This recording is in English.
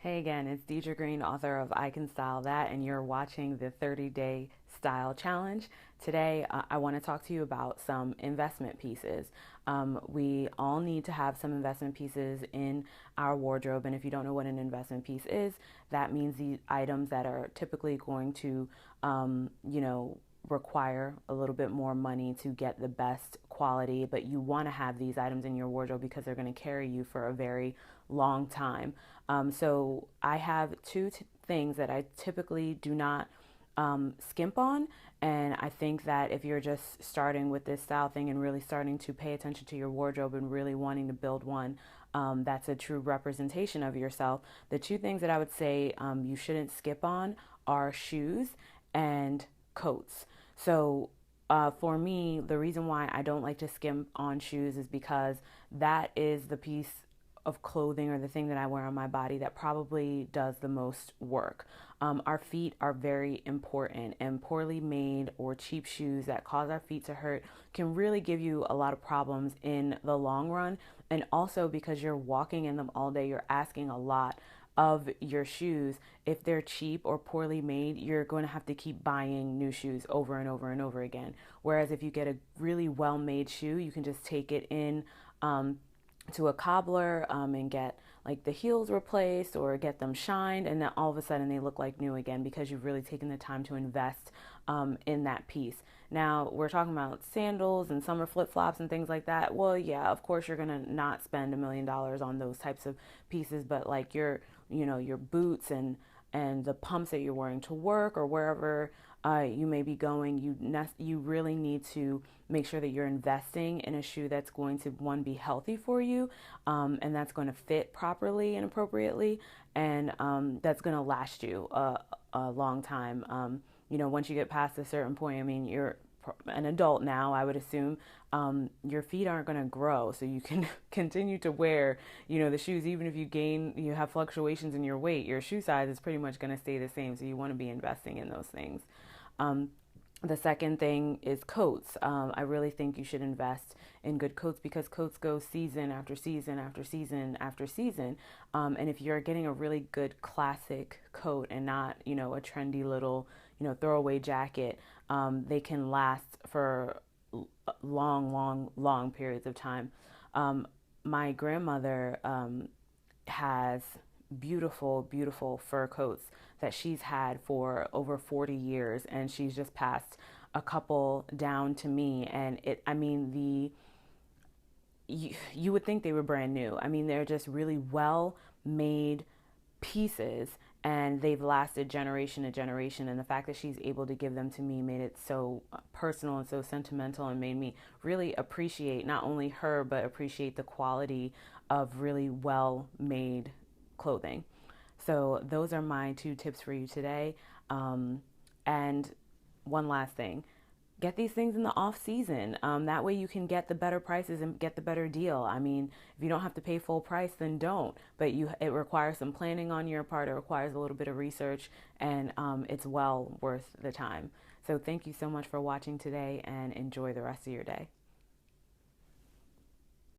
Hey again, it's Deidre Green, author of I Can Style That, and you're watching the 30-Day Style Challenge. Today, I want to talk to you about some investment pieces. We all need to have some investment pieces in our wardrobe, and if you don't know what an investment piece is, that means the items that are typically going to, require a little bit more money to get the best quality, but you want to have these items in your wardrobe because they're going to carry you for a very long time. So I have two things that I typically do not skimp on. And I think that if you're just starting with this style thing and really starting to pay attention to your wardrobe and really wanting to build one that's a true representation of yourself, the two things that I would say you shouldn't skip on are shoes and coats. So for me, the reason why I don't like to skimp on shoes is because that is the piece of clothing or the thing that I wear on my body that probably does the most work. Our feet are very important, and poorly made or cheap shoes that cause our feet to hurt can really give you a lot of problems in the long run. And also, because you're walking in them all day, you're asking a lot of your shoes. If they're cheap or poorly made, you're going to have to keep buying new shoes over and over and over again. Whereas if you get a really well made shoe, you can just take it in to a cobbler and get like the heels replaced or get them shined, and then all of a sudden they look like new again because you've really taken the time to invest in that piece. Now we're talking about sandals and summer flip-flops and things like that. Well, yeah, of course you're gonna not spend $1 million on those types of pieces, but like your boots and the pumps that you're wearing to work or wherever you may be going, you really need to make sure that you're investing in a shoe that's going to, one, be healthy for you, and that's going to fit properly and appropriately, and that's going to last you a long time. Once you get past a certain point, I mean, you're an adult now, I would assume, your feet aren't going to grow, so you can continue to wear, the shoes. Even if you have fluctuations in your weight, your shoe size is pretty much going to stay the same. So you want to be investing in those things. Um, the second thing is coats. I really think you should invest in good coats because coats go season after season after season after season. And if you're getting a really good classic coat and not, a trendy little, throwaway jacket, they can last for long, long, long periods of time. My grandmother has beautiful, beautiful fur coats that she's had for over 40 years, and she's just passed a couple down to me. And I mean, you would think they were brand new. I mean, they're just really well made pieces, and they've lasted generation to generation. And the fact that she's able to give them to me made it so personal and so sentimental, and made me really appreciate not only her but appreciate the quality of really well made clothing. So those are my two tips for you today. And one last thing, get these things in the off season. That way you can get the better prices and get the better deal. I mean, if you don't have to pay full price, then don't. But it requires some planning on your part. It requires a little bit of research, and it's well worth the time. So thank you so much for watching today, and enjoy the rest of your day.